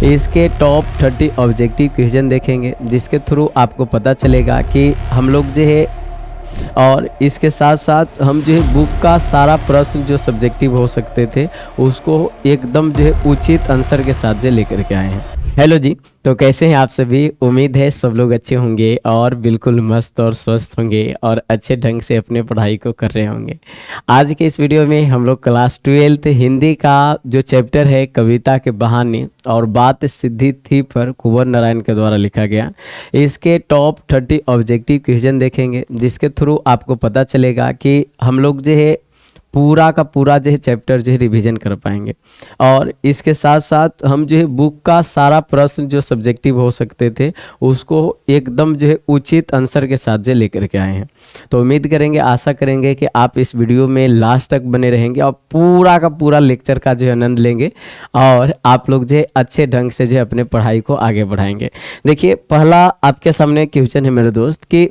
इसके top 30 objective question देखेंगे, जिसके थ्रू आपको पता चलेगा कि हम लोग जो है, और इसके साथ साथ हम जो है बुक का सारा प्रश्न जो सब्जेक्टिव हो सकते थे उसको एकदम जो है उचित आंसर के साथ जो लेकर के आए हैं। हेलो जी, तो कैसे हैं आप सभी। उम्मीद है सब लोग अच्छे होंगे और बिल्कुल मस्त और स्वस्थ होंगे और अच्छे ढंग से अपने पढ़ाई को कर रहे होंगे। आज के इस वीडियो में हम लोग क्लास 12 हिंदी का जो चैप्टर है कविता के बहाने और बात सिद्धि थी पर कुंवर नारायण के द्वारा लिखा गया, इसके टॉप 30 ऑब्जेक्टिव क्वेश्चन देखेंगे, जिसके थ्रू आपको पता चलेगा कि हम लोग जो है पूरा का पूरा जो है चैप्टर जो है रिवीजन कर पाएंगे। और इसके साथ साथ हम जो है बुक का सारा प्रश्न जो सब्जेक्टिव हो सकते थे उसको एकदम जो है उचित आंसर के साथ जो लेकर के आए हैं। तो उम्मीद करेंगे, आशा करेंगे कि आप इस वीडियो में लास्ट तक बने रहेंगे और पूरा का पूरा लेक्चर का जो है आनंद लेंगे और आप लोग जो है अच्छे ढंग से जो है अपने पढ़ाई को आगे बढ़ाएंगे। देखिए, पहला आपके सामने क्वेश्चन है मेरे दोस्त कि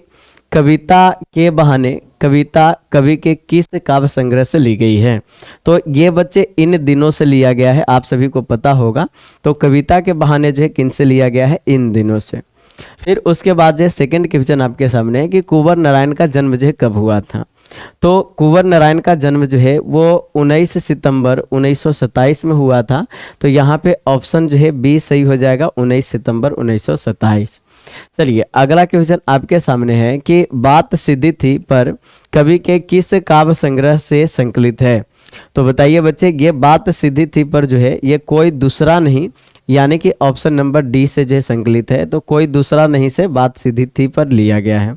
कविता के बहाने कविता कवि के किस काव्य संग्रह से ली गई है। तो ये बच्चे इन दिनों से लिया गया है, आप सभी को पता होगा। तो कविता के बहाने जो है किन से लिया गया है, इन दिनों से। फिर उसके बाद जो सेकंड क्वेश्चन आपके सामने है कि कुंवर नारायण का जन्म जो है कब हुआ था। तो कुंवर नारायण का जन्म जो है वो 19 सितंबर 1927 में हुआ था। तो यहाँ पे ऑप्शन जो है बी सही हो जाएगा, 19 सितंबर 1927। चलिए, अगला क्वेश्चन आपके सामने है कि बात सिद्धि थी पर कवि के किस काव्य संग्रह से संकलित है। तो बताइए बच्चे, ये बात सिद्धि थी पर जो है ये कोई दूसरा नहीं, यानी कि ऑप्शन नंबर डी से जो है संकलित है। तो कोई दूसरा नहीं से बात सिद्धि थी पर लिया गया है।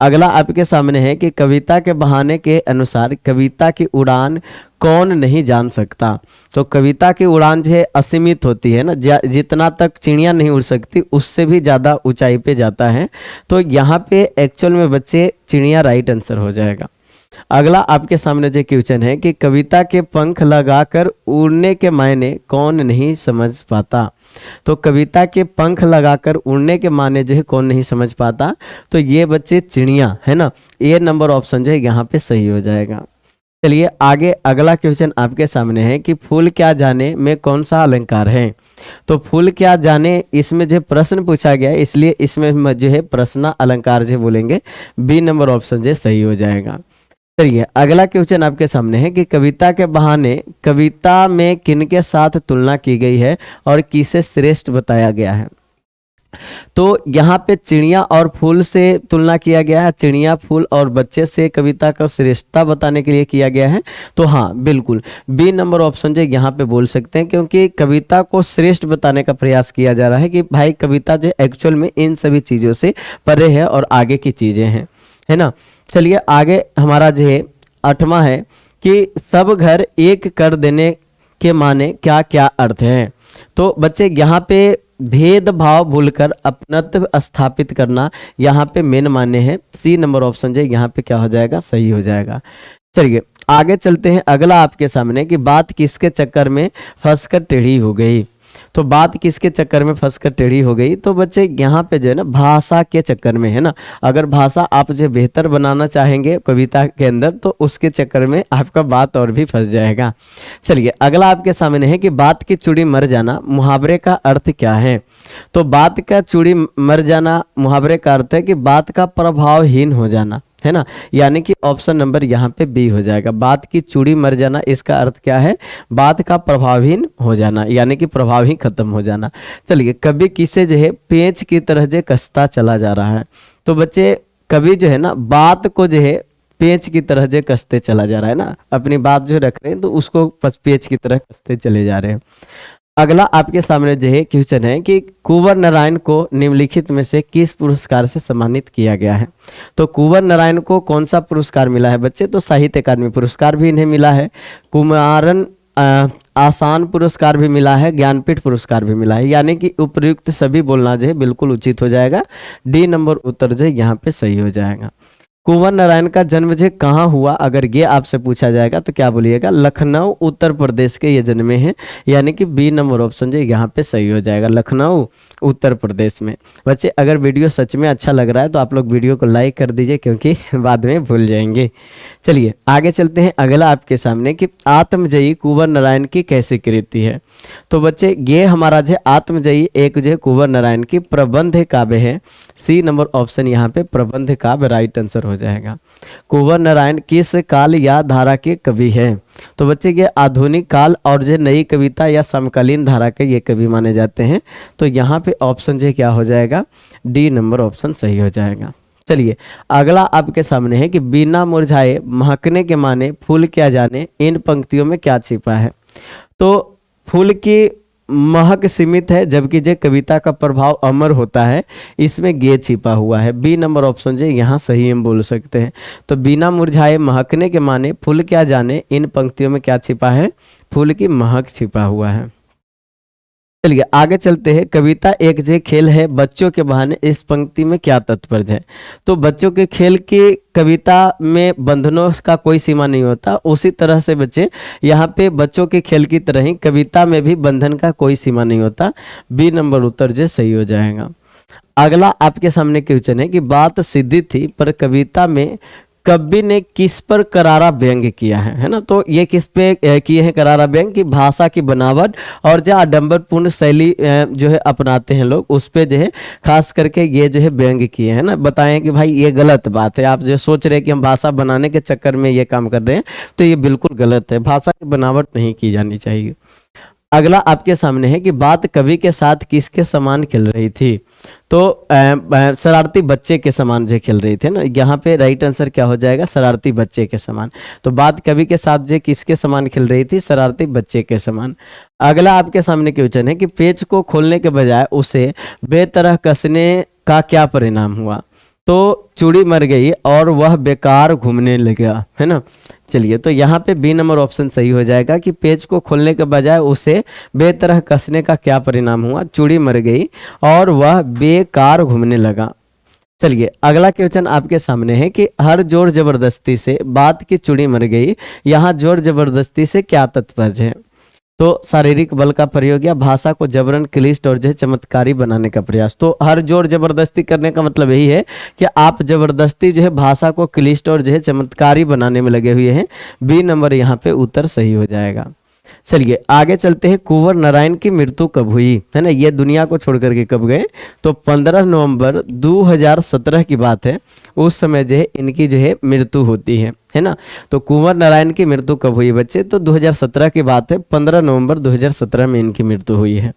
अगला आपके सामने है कि कविता के बहाने के अनुसार कविता की उड़ान कौन नहीं जान सकता। तो कविता की उड़ान जो है असीमित होती है ना, जितना तक चिड़िया नहीं उड़ सकती उससे भी ज़्यादा ऊंचाई पे जाता है। तो यहाँ पे एक्चुअल में बच्चे चिड़िया राइट आंसर हो जाएगा। अगला आपके सामने जो क्वेश्चन है कि कविता के पंख लगाकर उड़ने के मायने कौन नहीं समझ पाता। तो कविता के पंख लगाकर उड़ने के माने जो है कौन नहीं समझ पाता। तो ये बच्चे चिड़िया है ना, ये नंबर ऑप्शन जो है यहाँ पे सही हो जाएगा। चलिए आगे, अगला क्वेश्चन आपके सामने है कि फूल क्या जाने में कौन सा अलंकार है। तो फूल क्या जाने, इसमें जो प्रश्न पूछा गया है इसलिए इसमें जो है प्रश्न अलंकार जो बोलेंगे, बी नंबर ऑप्शन जो सही हो जाएगा। चलिए, अगला क्वेश्चन आपके सामने है कि कविता के बहाने कविता में किनके साथ तुलना की गई है और किसे श्रेष्ठ बताया गया है। तो यहाँ पे चिड़िया और फूल से तुलना किया गया है, चिड़िया फूल और बच्चे से कविता का श्रेष्ठता बताने के लिए किया गया है। तो हाँ, बिल्कुल बी नंबर ऑप्शन जो यहाँ पे बोल सकते हैं, क्योंकि कविता को श्रेष्ठ बताने का प्रयास किया जा रहा है कि भाई कविता जो एक्चुअल में इन सभी चीज़ों से परे है और आगे की चीज़ें हैं, है ना। चलिए आगे हमारा जो है 8वां है कि सब घर एक कर देने के माने क्या क्या अर्थ है। तो बच्चे यहाँ पे भेदभाव भूलकर अपनत्व स्थापित करना यहाँ पे मेन माने हैं, सी नंबर ऑप्शन जो यहाँ पे क्या हो जाएगा, सही हो जाएगा। चलिए आगे चलते हैं। अगला आपके सामने कि बात किसके चक्कर में फंसकर टेढ़ी हो गई। तो बात किसके चक्कर में फंसकर टेढ़ी हो गई। तो बच्चे यहाँ पे जो है ना भाषा के चक्कर में, है ना। अगर भाषा आप जो बेहतर बनाना चाहेंगे कविता के अंदर तो उसके चक्कर में आपका बात और भी फंस जाएगा। चलिए अगला आपके सामने है कि बात की चूड़ी मर जाना मुहावरे का अर्थ क्या है। तो बात का चूड़ी मर जाना मुहावरे का अर्थ है कि बात का प्रभावहीन हो जाना, है ना, यानी कि ऑप्शन नंबर यहाँ पे बी हो जाएगा। बात की चूड़ी मर जाना, इसका अर्थ क्या है, बात का प्रभावहीन हो जाना, यानी कि प्रभाव ही खत्म हो जाना। चलिए, कवि किसे जो है पेंच की तरह जो कसता चला जा रहा है। तो बच्चे कवि जो है ना बात को जो है पेंच की तरह जो कसते चला जा रहा है ना, अपनी बात जो रख रहे हैं तो उसको पेंच की तरह कसते चले जा रहे हैं। अगला आपके सामने जो है क्वेश्चन है कि कुंवर नारायण को निम्नलिखित में से किस पुरस्कार से सम्मानित किया गया है। तो कुंवर नारायण को कौन सा पुरस्कार मिला है बच्चे। तो साहित्य अकादमी पुरस्कार भी इन्हें मिला है, कुमारन आसान पुरस्कार भी मिला है, ज्ञानपीठ पुरस्कार भी मिला है, यानी कि उपयुक्त सभी बोलना जो है बिल्कुल उचित हो जाएगा। डी नंबर उत्तर जो है यहाँ पे सही हो जाएगा। कुंवर नारायण का जन्म जो कहाँ हुआ, अगर ये आपसे पूछा जाएगा तो क्या बोलिएगा, लखनऊ उत्तर प्रदेश के ये जन्मे हैं, यानी कि बी नंबर ऑप्शन जो यहाँ पे सही हो जाएगा, लखनऊ उत्तर प्रदेश में। बच्चे अगर वीडियो सच में अच्छा लग रहा है तो आप लोग वीडियो को लाइक कर दीजिए, क्योंकि बाद में भूल जाएंगे। चलिए आगे चलते हैं। अगला आपके सामने कि आत्मजयी कुंवर नारायण की कैसी कृति है। तो बच्चे ये हमारा जो आत्मजयी एक जो कुंवर नारायण की प्रबंध काव्य है, सी नंबर ऑप्शन यहाँ पे प्रबंध काव्य राइट आंसर हो जाएगा। कुंवर नारायण किस काल या धारा के कवि है। तो बच्चे ये आधुनिक काल और जो नई कविता या समकालीन धारा के ये कवि माने जाते हैं। तो यहाँ पे ऑप्शन जो क्या हो जाएगा, डी नंबर ऑप्शन सही हो जाएगा। चलिए अगला आपके सामने है कि बिना मुरझाए महकने के माने फूल क्या जाने, इन पंक्तियों में क्या छिपा है। तो फूल की महक सीमित है, जबकि जो कविता का प्रभाव अमर होता है, इसमें गे छिपा हुआ है। बी नंबर ऑप्शन जो यहाँ सही हम बोल सकते हैं। तो बिना मुरझाए महकने के माने फूल क्या जाने, इन पंक्तियों में क्या छिपा है, फूल की महक छिपा हुआ है। चलिए आगे चलते हैं। कविता एक जे खेल है बच्चों के बहाने, इस पंक्ति में क्या तात्पर्य है। तो बच्चों के खेल की कविता में बंधनों का कोई सीमा नहीं होता, उसी तरह से बच्चे यहाँ पे बच्चों के खेल की तरह ही कविता में भी बंधन का कोई सीमा नहीं होता। बी नंबर उत्तर जो सही हो जाएगा। अगला आपके सामने क्वेश्चन है कि बात सीधी थी पर कविता में कवि ने किस पर करारा व्यंग किया है ना। तो ये किस पे किए हैं करारा व्यंग, की भाषा की बनावट और जो आडंबरपूर्ण शैली जो है अपनाते हैं लोग, उस पे जो है खास करके ये जो है व्यंग किए हैं ना। बताएं कि भाई ये गलत बात है, आप जो सोच रहे हैं कि हम भाषा बनाने के चक्कर में ये काम कर रहे हैं, तो ये बिल्कुल गलत है। भाषा की बनावट नहीं की जानी चाहिए। अगला आपके सामने है कि बात कवि के साथ किसके समान खेल रही थी। तो शरारती बच्चे के समान जो खेल रही थी ना, यहाँ पे राइट आंसर क्या हो जाएगा, शरारती बच्चे के समान। तो बात कवि के साथ जो किसके समान खेल रही थी, शरारती बच्चे के समान। अगला आपके सामने क्वेश्चन है कि पेज को खोलने के बजाय उसे बेतरह कसने का क्या परिणाम हुआ। तो चूड़ी मर गई और वह बेकार घूमने लगा, है ना। चलिए तो यहाँ पे बी नंबर ऑप्शन सही हो जाएगा कि पेज को खोलने के बजाय उसे बेतरह कसने का क्या परिणाम हुआ, चूड़ी मर गई और वह बेकार घूमने लगा। चलिए अगला क्वेश्चन आपके सामने है कि हर जोर जबरदस्ती से बात की चूड़ी मर गई, यहाँ जोर जबरदस्ती से क्या तात्पर्य है। तो शारीरिक बल का प्रयोग या भाषा को जबरन क्लिष्ट और जो है चमत्कारी बनाने का प्रयास। तो हर जोर जबरदस्ती करने का मतलब यही है कि आप जबरदस्ती जो है भाषा को क्लिष्ट और जो है चमत्कारी बनाने में लगे हुए हैं। बी नंबर यहाँ पे उत्तर सही हो जाएगा। चलिए आगे चलते हैं। कुंवर नारायण की मृत्यु कब हुई, है ना। ये दुनिया को छोड़ करके कब गए, तो 15 नवंबर 2017 की बात है। उस समय जो है इनकी जो है मृत्यु होती है ना। तो कुंवर नारायण की मृत्यु कब हुई बच्चे, तो 2017 की बात है, 15 नवंबर 2017 में इनकी मृत्यु हुई है।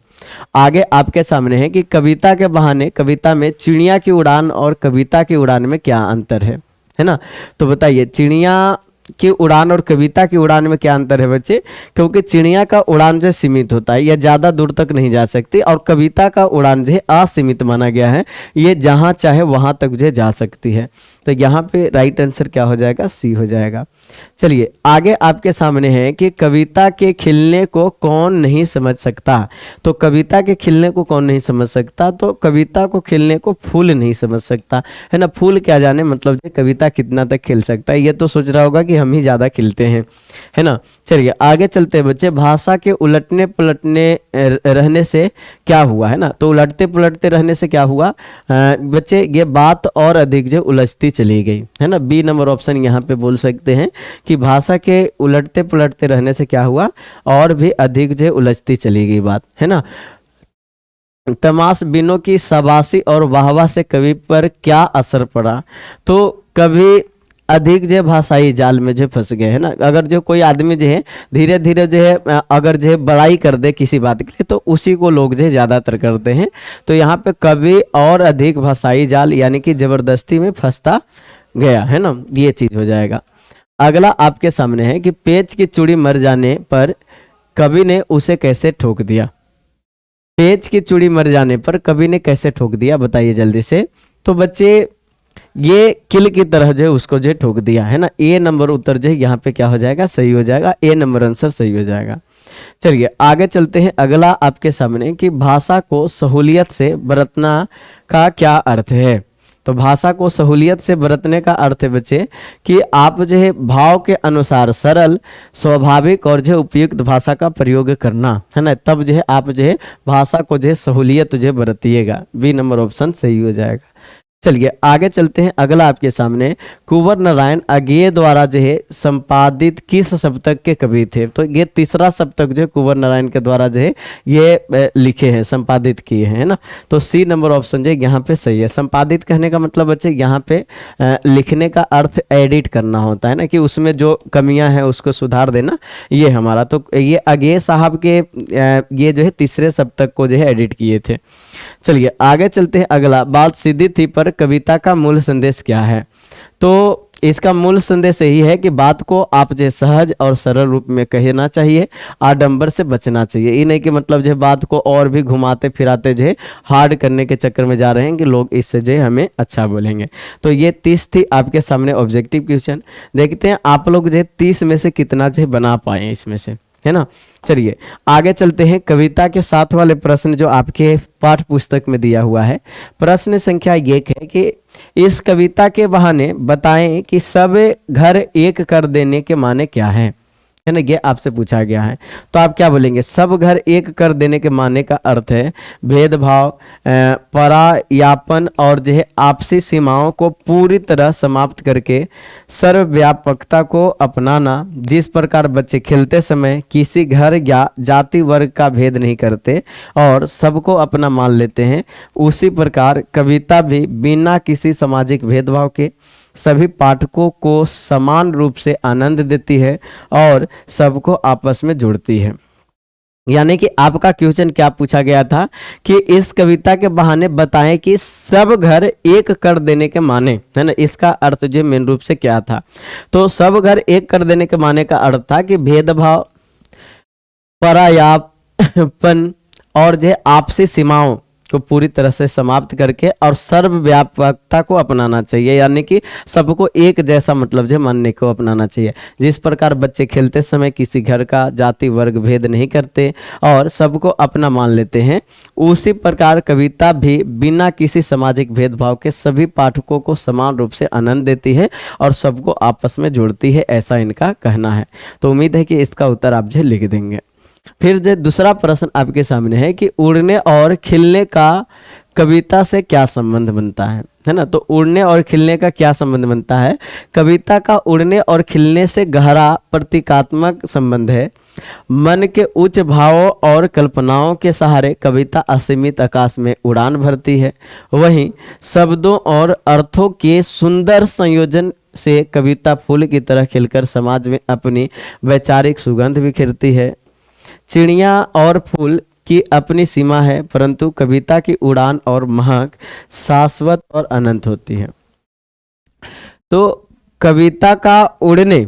आगे आपके सामने है कि कविता के बहाने कविता में चिड़िया की उड़ान और कविता की उड़ान में क्या अंतर है ना। तो बताइए चिड़िया की उड़ान और कविता की उड़ान में क्या अंतर है बच्चे। क्योंकि चिड़िया का उड़ान जो सीमित होता है, यह ज़्यादा दूर तक नहीं जा सकती, और कविता का उड़ान जो है असीमित माना गया है, ये जहाँ चाहे वहाँ तक जो है जा सकती है। तो यहाँ पे राइट आंसर क्या हो जाएगा, सी हो जाएगा। चलिए आगे आपके सामने है कि कविता के खिलने को कौन नहीं समझ सकता। तो कविता के खिलने को कौन नहीं समझ सकता, तो कविता को खिलने को फूल नहीं समझ सकता, है ना। फूल क्या जाने मतलब जो कविता कितना तक खिल सकता है, ये तो सोच रहा होगा कि हम ही ज़्यादा खिलते हैं, है ना। चलिए आगे चलते हैं बच्चे। भाषा के उलटने पलटने रहने से क्या हुआ, है ना। तो उलटते पलटते रहने से क्या हुआ बच्चे, ये बात और अधिक जो उलझती चली गई, है ना। बी नंबर ऑप्शन यहाँ पे बोल सकते हैं कि भाषा के उलटते पलटते रहने से क्या हुआ, और भी अधिक जो उलझती चली गई बात, है ना। तमाश बिनों की शाबाशी और वाहवाह से कवि पर क्या असर पड़ा। तो कवि अधिक जो भाषाई जाल में जो फंस गए, है ना। अगर जो कोई आदमी जो है धीरे धीरे जो है अगर जो है बड़ाई कर दे किसी बात के लिए, तो उसी को लोग जो है ज़्यादातर करते हैं। तो यहाँ पे कवि और अधिक भाषाई जाल यानी कि जबरदस्ती में फंसता गया, है ना, ये चीज़ हो जाएगा। अगला आपके सामने है कि पेज की चूड़ी मर जाने पर कवि ने उसे कैसे ठोक दिया। पेज की चूड़ी मर जाने पर कवि ने कैसे ठोक दिया, बताइए जल्दी से। तो बच्चे ये किल की तरह जो है उसको जो ठोक दिया, है ना। ए नंबर उत्तर जो है यहाँ पे क्या हो जाएगा, सही हो जाएगा। ए नंबर आंसर सही हो जाएगा। चलिए आगे चलते हैं। अगला आपके सामने कि भाषा को सहूलियत से बरतना का क्या अर्थ है। तो भाषा को सहूलियत से बरतने का अर्थ है बच्चे कि आप जो है भाव के अनुसार सरल, स्वाभाविक और जो है उपयुक्त भाषा का प्रयोग करना है ना, तब जो है आप जो है भाषा को जो है सहूलियत जो है बरतिएगा। बी नंबर ऑप्शन सही हो जाएगा। चलिए आगे चलते हैं। अगला आपके सामने कुंवर नारायण अज्ञेय द्वारा जो है संपादित किस सप्तक के कवि थे? तो ये तीसरा सप्तक जो कुंवर नारायण के द्वारा जो है ये लिखे हैं, संपादित किए हैं, है ना। तो सी नंबर ऑप्शन जो है यहाँ पे सही है। संपादित कहने का मतलब बच्चे यहाँ पे लिखने का अर्थ एडिट करना होता है ना, कि उसमें जो कमियां हैं उसको सुधार देना, ये हमारा। तो ये अज्ञेय साहब के ये जो है तीसरे सप्तक को जो है एडिट किए थे। चलिए आगे चलते हैं। अगला, बात सीधी थी पर कविता का मूल संदेश क्या है? तो इसका मूल संदेश यही है कि बात को आप जो सहज और सरल रूप में कहना चाहिए, आडंबर से बचना चाहिए। ये नहीं कि मतलब जो बात को और भी घुमाते फिराते जो हार्ड करने के चक्कर में जा रहे हैं कि लोग इससे जो हमें अच्छा बोलेंगे। तो ये 30 थी आपके सामने ऑब्जेक्टिव क्वेश्चन। देखते हैं आप लोग जो 30 में से कितना जो बना पाए इसमें से, है ना। चलिए आगे चलते हैं। कविता के साथ वाले प्रश्न जो आपके पाठ्य पुस्तक में दिया हुआ है, प्रश्न संख्या 1 है कि इस कविता के बहाने बताएं कि सब घर एक कर देने के माने क्या है ना, ये आपसे पूछा गया है। तो आप क्या बोलेंगे? सब घर एक कर देने के माने का अर्थ है भेदभाव, परायापन और जो है आपसी सीमाओं को पूरी तरह समाप्त करके सर्वव्यापकता को अपनाना। जिस प्रकार बच्चे खेलते समय किसी घर या जाति वर्ग का भेद नहीं करते और सबको अपना मान लेते हैं, उसी प्रकार कविता भी बिना किसी सामाजिक भेदभाव के सभी पाठकों को समान रूप से आनंद देती है और सबको आपस में जोड़ती है। यानी कि आपका क्वेश्चन क्या पूछा गया था कि इस कविता के बहाने बताएं कि सब घर एक कर देने के माने, है ना, इसका अर्थ जो मेन रूप से क्या था? तो सब घर एक कर देने के माने का अर्थ था कि भेदभाव, परायापन और जो आपसी सीमाओं को पूरी तरह से समाप्त करके और सर्वव्यापकता को अपनाना चाहिए। यानी कि सबको एक जैसा मतलब जो मानने को अपनाना चाहिए। जिस प्रकार बच्चे खेलते समय किसी घर का जाति वर्ग भेद नहीं करते और सबको अपना मान लेते हैं, उसी प्रकार कविता भी बिना किसी सामाजिक भेदभाव के सभी पाठकों को समान रूप से आनंद देती है और सबको आपस में जोड़ती है, ऐसा इनका कहना है। तो उम्मीद है कि इसका उत्तर आप जो लिख देंगे। फिर जो दूसरा प्रश्न आपके सामने है कि उड़ने और खिलने का कविता से क्या संबंध बनता है ना। तो उड़ने और खिलने का क्या संबंध बनता है? कविता का उड़ने और खिलने से गहरा प्रतीकात्मक संबंध है। मन के उच्च भावों और कल्पनाओं के सहारे कविता असीमित आकाश में उड़ान भरती है। वहीं शब्दों और अर्थों के सुंदर संयोजन से कविता फूल की तरह खिलकर समाज में अपनी वैचारिक सुगंध बिखेरती है। चिड़िया और फूल की अपनी सीमा है, परंतु कविता की उड़ान और महक शाश्वत और अनंत होती है। तो कविता का उड़ने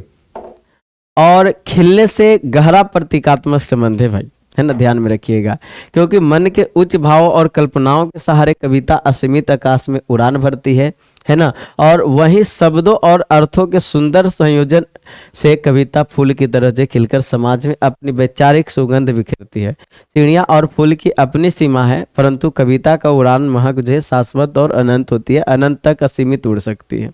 और खिलने से गहरा प्रतीकात्मक संबंध है भाई, है ना, ध्यान में रखिएगा। क्योंकि मन के उच्च भावों और कल्पनाओं के सहारे कविता असीमित आकाश में उड़ान भरती है ना, और वहीं शब्दों और अर्थों के सुंदर संयोजन से कविता फूल की तरह से खिलकर समाज में अपनी वैचारिक सुगंध बिखेरती है। चिड़िया और फूल की अपनी सीमा है, परंतु कविता का उड़ान महक जो है शाश्वत और अनंत होती है, अनंत तक असीमित उड़ सकती है।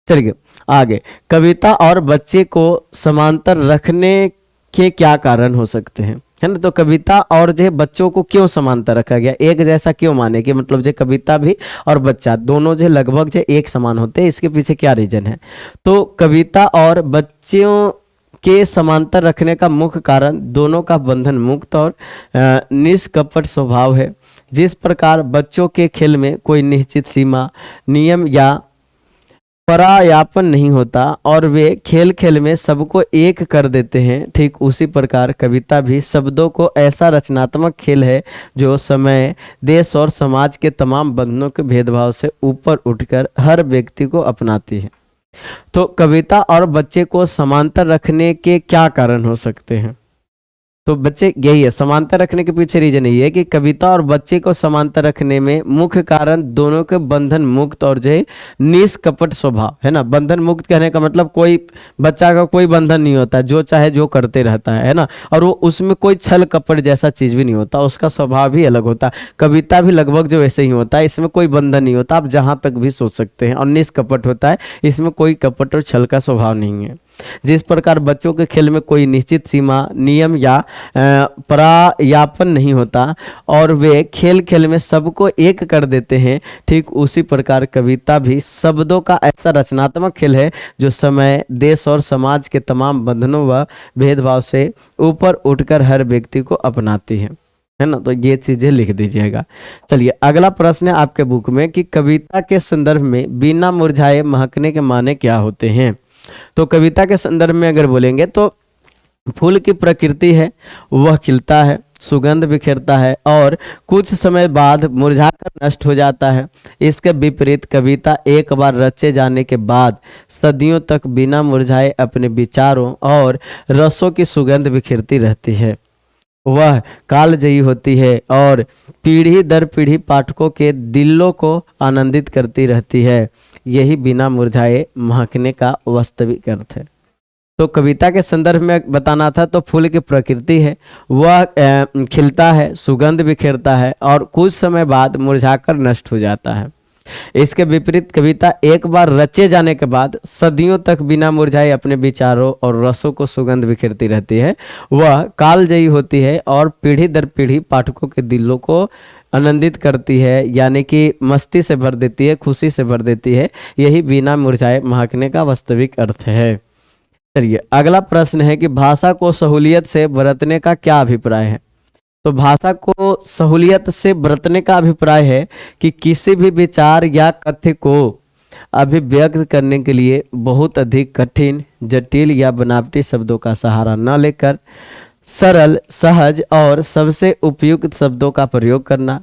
चलिए आगे, कविता और बच्चे को समांतर रखने के क्या कारण हो सकते हैं, है ना। तो कविता और जो बच्चों को क्यों समांतर रखा गया, एक जैसा क्यों माने कि मतलब जो कविता भी और बच्चा दोनों जो लगभग जो एक समान होते हैं, इसके पीछे क्या रीजन है? तो कविता और बच्चों के समांतर रखने का मुख्य कारण दोनों का बंधन मुक्त और निष्कपट स्वभाव है। जिस प्रकार बच्चों के खेल में कोई निश्चित सीमा, नियम या परायापन नहीं होता और वे खेल खेल में सबको एक कर देते हैं, ठीक उसी प्रकार कविता भी शब्दों को ऐसा रचनात्मक खेल है जो समय, देश और समाज के तमाम बंधनों के भेदभाव से ऊपर उठकर हर व्यक्ति को अपनाती है। तो कविता और बच्चे को समांतर रखने के क्या कारण हो सकते हैं? तो बच्चे यही है, समानता रखने के पीछे रीजन यही है कि कविता और बच्चे को समानता रखने में मुख्य कारण दोनों के बंधन मुक्त और जो है निष्कपट स्वभाव है ना। बंधन मुक्त कहने का मतलब कोई बच्चा का कोई बंधन नहीं होता, जो चाहे जो करते रहता है ना, और वो उसमें कोई छल कपट जैसा चीज भी नहीं होता, उसका स्वभाव भी अलग होता है। कविता भी लगभग जो वैसे ही होता है, इसमें कोई बंधन नहीं होता, आप जहां तक भी सोच सकते हैं, और निष्कपट होता है, इसमें कोई कपट और छल का स्वभाव नहीं है। जिस प्रकार बच्चों के खेल में कोई निश्चित सीमा, नियम या परायापन नहीं होता और वे खेल खेल में सबको एक कर देते हैं, ठीक उसी प्रकार कविता भी शब्दों का ऐसा रचनात्मक खेल है जो समय, देश और समाज के तमाम बंधनों व भेदभाव से ऊपर उठकर हर व्यक्ति को अपनाती है ना। तो ये चीजें लिख दीजिएगा। चलिए अगला प्रश्न है आपके बुक में कि कविता के संदर्भ में बिना मुरझाए महकने के माने क्या होते हैं। तो कविता के संदर्भ में अगर बोलेंगे तो फूल की प्रकृति है, वह खिलता है, सुगंध बिखेरता है और कुछ समय बाद मुरझाकर नष्ट हो जाता है। इसके विपरीत कविता एक बार रचे जाने के बाद सदियों तक बिना मुरझाए अपने विचारों और रसों की सुगंध बिखेरती रहती है। वह कालजयी होती है और पीढ़ी दर पीढ़ी पाठकों के दिलों को आनंदित करती रहती है। यही बिना मुरझाए महकने का वास्तविक अर्थ है। तो कविता के संदर्भ में बताना था तो फूल की प्रकृति है, वह खिलता है, सुगंध बिखेरता है और कुछ समय बाद मुरझाकर नष्ट हो जाता है। इसके विपरीत कविता एक बार रचे जाने के बाद सदियों तक बिना मुरझाए अपने विचारों और रसों को सुगंध बिखेरती रहती है। वह कालजयी होती है और पीढ़ी दर पीढ़ी पाठकों के दिलों को आनंदित करती है, यानी कि मस्ती से भर देती है, खुशी से भर देती है। यही बिना मुरझाए महकने का वास्तविक अर्थ है। चलिए अगला प्रश्न है कि भाषा को सहूलियत से बरतने का क्या अभिप्राय है। तो भाषा को सहूलियत से बरतने का अभिप्राय है कि किसी भी विचार या कथ्य को अभिव्यक्त करने के लिए बहुत अधिक कठिन, जटिल या बनावटी शब्दों का सहारा न लेकर सरल, सहज और सबसे उपयुक्त शब्दों का प्रयोग करना।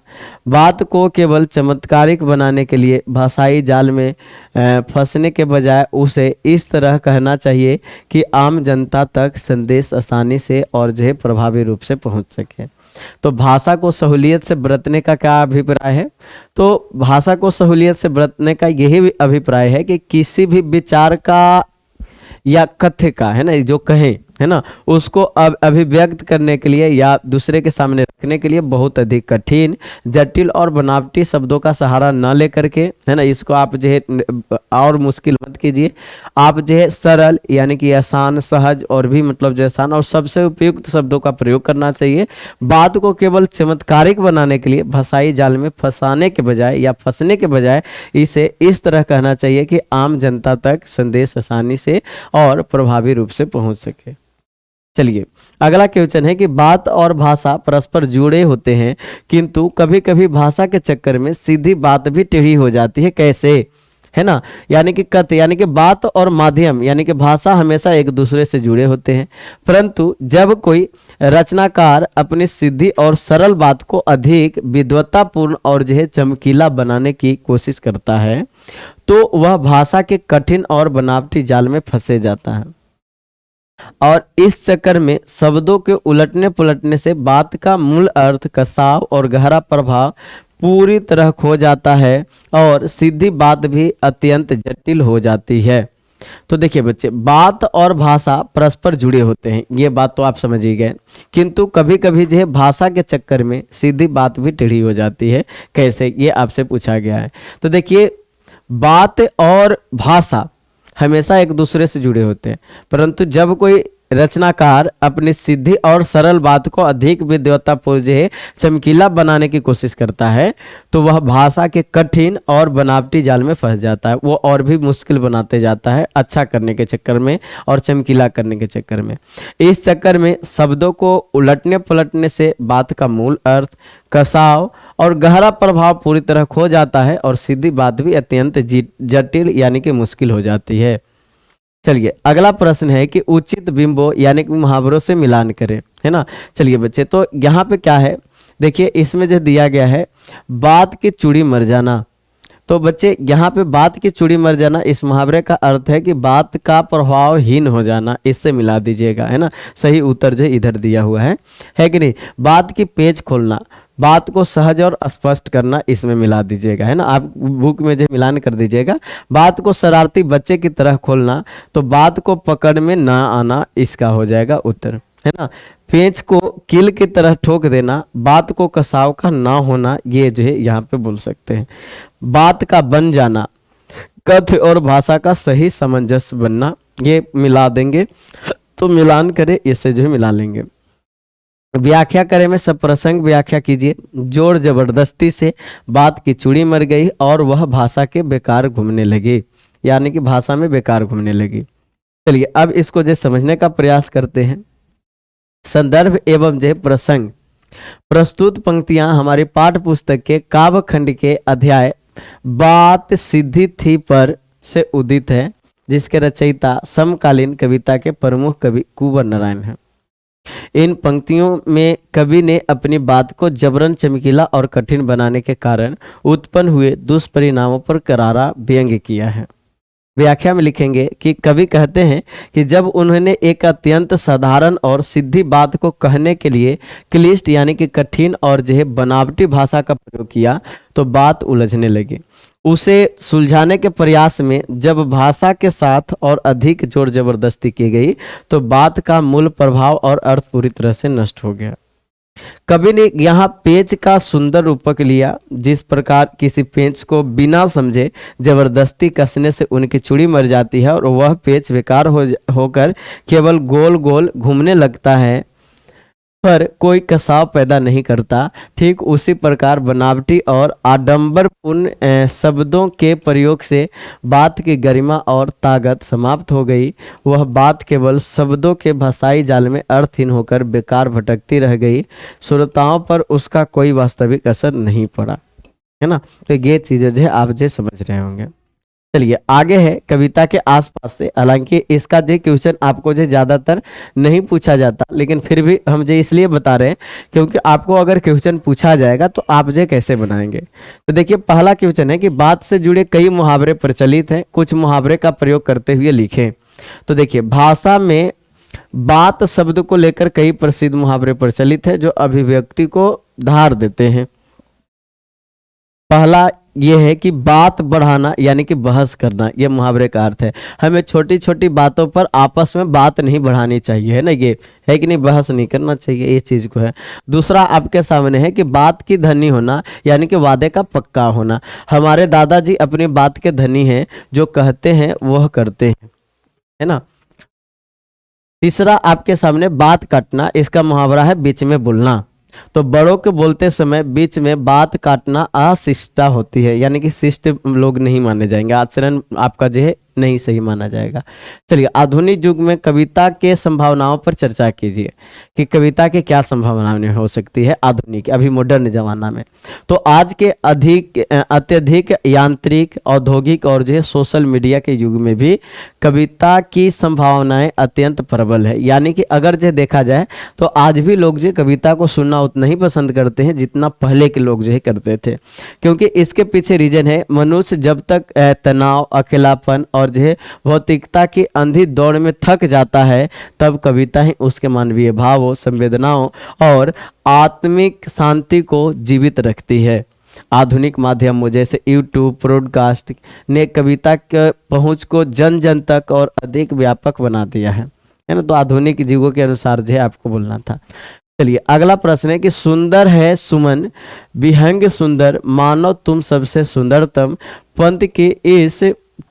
बात को केवल चमत्कारिक बनाने के लिए भाषाई जाल में फंसने के बजाय उसे इस तरह कहना चाहिए कि आम जनता तक संदेश आसानी से और जो है प्रभावी रूप से पहुंच सके। तो भाषा को सहूलियत से बरतने का क्या अभिप्राय है। तो भाषा को सहूलियत से बरतने का यही अभिप्राय है कि किसी भी विचार का या कथ्य का है ना, जो कहें है ना, उसको अभिव्यक्त करने के लिए या दूसरे के सामने रखने के लिए बहुत अधिक कठिन, जटिल और बनावटी शब्दों का सहारा न लेकर के है ना, इसको आप जो है और मुश्किल मत कीजिए। आप जो है सरल यानी कि आसान, सहज और भी मतलब जो आसान और सबसे उपयुक्त शब्दों का प्रयोग करना चाहिए। बात को केवल चमत्कारिक बनाने के लिए भाषाई जाल में फंसाने के बजाय या फंसने के बजाय इसे इस तरह कहना चाहिए कि आम जनता तक संदेश आसानी से और प्रभावी रूप से पहुंच सके। चलिए अगला क्वेश्चन है कि बात और भाषा परस्पर जुड़े होते हैं, किंतु कभी कभी भाषा के चक्कर में सीधी बात भी टेढ़ी हो जाती है। कैसे, है ना, यानी कि कथ्य यानी कि बात और माध्यम यानी कि भाषा हमेशा एक दूसरे से जुड़े होते हैं, परंतु जब कोई रचनाकार अपनी सीधी और सरल बात को अधिक विद्वत्तापूर्ण और जो है चमकीला बनाने की कोशिश करता है तो वह भाषा के कठिन और बनावटी जाल में फंसे जाता है और इस चक्कर में शब्दों के उलटने पुलटने से बात का मूल अर्थ, कसाव और गहरा प्रभाव पूरी तरह खो जाता है और सीधी बात भी अत्यंत जटिल हो जाती है। तो देखिए बच्चे, बात और भाषा परस्पर जुड़े होते हैं, ये बात तो आप समझ ही गए, किंतु कभी कभी जो है भाषा के चक्कर में सीधी बात भी टेढ़ी हो जाती है। कैसे, ये आपसे पूछा गया है। तो देखिए बात और भाषा हमेशा एक दूसरे से जुड़े होते हैं, परंतु जब कोई रचनाकार अपनी सीधी और सरल बात को अधिक विद्वत्तापूर्ण जो है चमकीला बनाने की कोशिश करता है तो वह भाषा के कठिन और बनावटी जाल में फंस जाता है। वो और भी मुश्किल बनाते जाता है अच्छा करने के चक्कर में और चमकीला करने के चक्कर में। इस चक्कर में शब्दों को उलटने पलटने से बात का मूल अर्थ, कसाव और गहरा प्रभाव पूरी तरह खो जाता है और सीधी बात भी अत्यंत जटिल यानी कि मुश्किल हो जाती है। चलिए अगला प्रश्न है कि उचित बिंबों यानी कि मुहावरों से मिलान करें, है ना। चलिए बच्चे, तो यहाँ पे क्या है, देखिए इसमें जो दिया गया है, बात की चूड़ी मर जाना, तो बच्चे यहाँ पे बात की चूड़ी मर जाना, इस मुहावरे का अर्थ है कि बात का प्रभावहीन हो जाना, इससे मिला दीजिएगा, है ना। सही उत्तर जो इधर दिया हुआ है कि नहीं। बात की पेच खोलना, बात को सहज और स्पष्ट करना, इसमें मिला दीजिएगा, है ना। आप बुक में जो मिलान कर दीजिएगा। बात को शरारती बच्चे की तरह खोलना, तो बात को पकड़ में ना आना, इसका हो जाएगा उत्तर, है ना। पेंच को कील की तरह ठोक देना, बात को कसाव का ना होना, ये जो है यहाँ पे बोल सकते हैं। बात का बन जाना, कथ्य और भाषा का सही सामंजस्य बनना, ये मिला देंगे। तो मिलान करें, इससे जो है मिला लेंगे। व्याख्या करें में सब प्रसंग व्याख्या कीजिए। जोर जबरदस्ती से बात की चूड़ी मर गई और वह भाषा के बेकार घूमने लगी, यानी कि भाषा में बेकार घूमने लगी। चलिए अब इसको जो समझने का प्रयास करते हैं। संदर्भ एवं जय प्रसंग। प्रस्तुत पंक्तियां हमारी पाठ्य पुस्तक के काव्य खंड के अध्याय बात सिद्धि थी पर से उदित है, जिसके रचयिता समकालीन कविता के प्रमुख कवि कुंवर नारायण हैं। इन पंक्तियों में कवि ने अपनी बात को जबरन चमकीला और कठिन बनाने के कारण उत्पन्न हुए दुष्परिणामों पर करारा व्यंग्य किया है। व्याख्या में लिखेंगे कि कवि कहते हैं कि जब उन्होंने एक अत्यंत साधारण और सीधी बात को कहने के लिए क्लिष्ट यानी कि कठिन और जो है बनावटी भाषा का प्रयोग किया तो बात उलझने लगी। उसे सुलझाने के प्रयास में जब भाषा के साथ और अधिक जोर जबरदस्ती की गई तो बात का मूल प्रभाव और अर्थ पूरी तरह से नष्ट हो गया। कवि ने यहाँ पेंच का सुंदर रूपक लिया। जिस प्रकार किसी पेंच को बिना समझे जबरदस्ती कसने से उनकी चूड़ी मर जाती है और वह पेंच बेकार होकर केवल गोल गोल घूमने लगता है पर कोई कसाव पैदा नहीं करता, ठीक उसी प्रकार बनावटी और आडंबरपूर्ण शब्दों के प्रयोग से बात की गरिमा और ताकत समाप्त हो गई। वह बात केवल शब्दों के भाषाई जाल में अर्थहीन होकर बेकार भटकती रह गई। श्रोताओं पर उसका कोई वास्तविक असर नहीं पड़ा, है ना। तो ये चीज़ें जो है आप जो समझ रहे होंगे। चलिए आगे है कविता के आसपास से। हालांकि इसका जो क्वेश्चन आपको जो ज़्यादातर नहीं पूछा जाता, लेकिन फिर भी हम जो इसलिए बता रहे हैं क्योंकि आपको अगर क्वेश्चन पूछा जाएगा तो आप जो कैसे बनाएंगे। तो देखिए पहला क्वेश्चन है कि बात से जुड़े कई मुहावरे प्रचलित हैं, कुछ मुहावरे का प्रयोग करते हुए लिखें। तो देखिए भाषा में बात शब्द को लेकर कई प्रसिद्ध मुहावरे प्रचलित हैं जो अभिव्यक्ति को धार देते हैं। पहला यह है कि बात बढ़ाना यानी कि बहस करना, यह मुहावरे का अर्थ है। हमें छोटी छोटी बातों पर आपस में बात नहीं बढ़ानी चाहिए, है ना, ये है कि नहीं, बहस नहीं करना चाहिए, ये चीज़ को है। दूसरा आपके सामने है कि बात की धनी होना यानी कि वादे का पक्का होना। हमारे दादाजी अपनी बात के धनी हैं, जो कहते हैं वह करते हैं, है ना। तीसरा आपके सामने बात काटना, इसका मुहावरा है बीच में बोलना। तो बड़ों के बोलते समय बीच में बात काटना अशिष्टा होती है, यानी कि शिष्ट लोग नहीं माने जाएंगे, आचरण आपका जो है नहीं सही माना जाएगा। चलिए आधुनिक युग में कविता के संभावनाओं पर चर्चा कीजिए कि कविता के क्या संभावनाएं हो सकती है आधुनिक अभी मॉडर्न जमाना में। तो आज के अत्यधिक यांत्रिक औद्योगिक और जो है सोशल मीडिया के युग में भी कविता की संभावनाएं अत्यंत प्रबल है। यानी कि अगर जो देखा जाए तो आज भी लोग जो कविता को सुनना उतना ही पसंद करते हैं जितना पहले के लोग जो है करते थे, क्योंकि इसके पीछे रीजन है मनुष्य जब तक तनाव, अकेलापन और जो है भौतिकता की अंधी दौड़ में थक जाता है तब कविता ही उसके मानवीय भावों, संवेदनाओं और आत्मिक शांति को जीवित रखती है। आधुनिक माध्यमों जैसे यूट्यूब, ब्रॉडकास्ट ने कविता के पहुंच को जन जन तक और अधिक व्यापक बना दिया है ना। तो आधुनिक युगों के अनुसार जो है आपको बोलना था। चलिए अगला प्रश्न है कि सुंदर है सुमन विहंग सुंदर, मानो तुम सबसे सुंदरतम। पंत की इस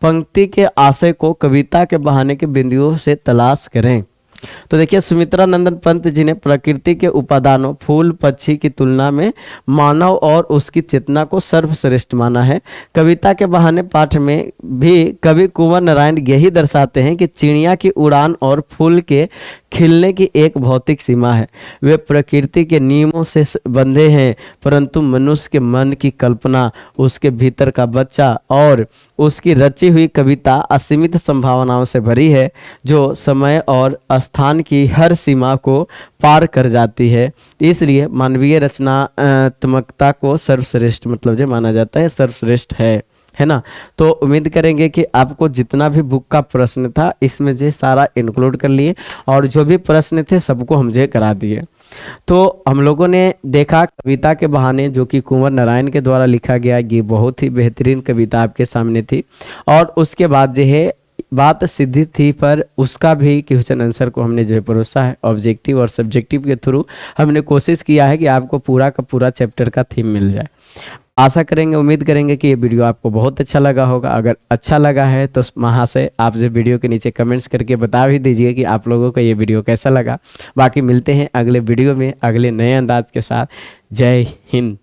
पंक्ति के आशय को कविता के बहाने के बिंदुओं से तलाश करें। तो देखिए सुमित्रा नंदन पंत जी ने प्रकृति के उपादानों फूल पक्षी की तुलना में मानव और उसकी चेतना को सर्वश्रेष्ठ माना है। कविता के बहाने पाठ में भी कवि कुंवर नारायण यही दर्शाते हैं कि चिड़िया की उड़ान और फूल के खिलने की एक भौतिक सीमा है। वे प्रकृति के नियमों से बंधे हैं, परंतु मनुष्य के मन की कल्पना, उसके भीतर का बच्चा और उसकी रची हुई कविता असीमित संभावनाओं से भरी है, जो समय और स्थान की हर सीमा को पार कर जाती है। इसलिए मानवीय रचनात्मकता को सर्वश्रेष्ठ मतलब जो माना जाता है, सर्वश्रेष्ठ है है ना। तो उम्मीद करेंगे कि आपको जितना भी बुक का प्रश्न था इसमें जो है सारा इंक्लूड कर लिए, और जो भी प्रश्न थे सबको हम जो है करा दिए। तो हम लोगों ने देखा कविता के बहाने, जो कि कुंवर नारायण के द्वारा लिखा गया, ये बहुत ही बेहतरीन कविता आपके सामने थी। और उसके बाद जो है बात सिद्धि थी, पर उसका भी क्वेश्चन आंसर को हमने जो है परोसा है ऑब्जेक्टिव और सब्जेक्टिव के थ्रू। हमने कोशिश किया है कि आपको पूरा का पूरा चैप्टर का थीम मिल जाए। आशा करेंगे, उम्मीद करेंगे कि ये वीडियो आपको बहुत अच्छा लगा होगा। अगर अच्छा लगा है तो महाशय आप जो वीडियो के नीचे कमेंट्स करके बता भी दीजिए कि आप लोगों को ये वीडियो कैसा लगा। बाकी मिलते हैं अगले वीडियो में अगले नए अंदाज के साथ। जय हिंद।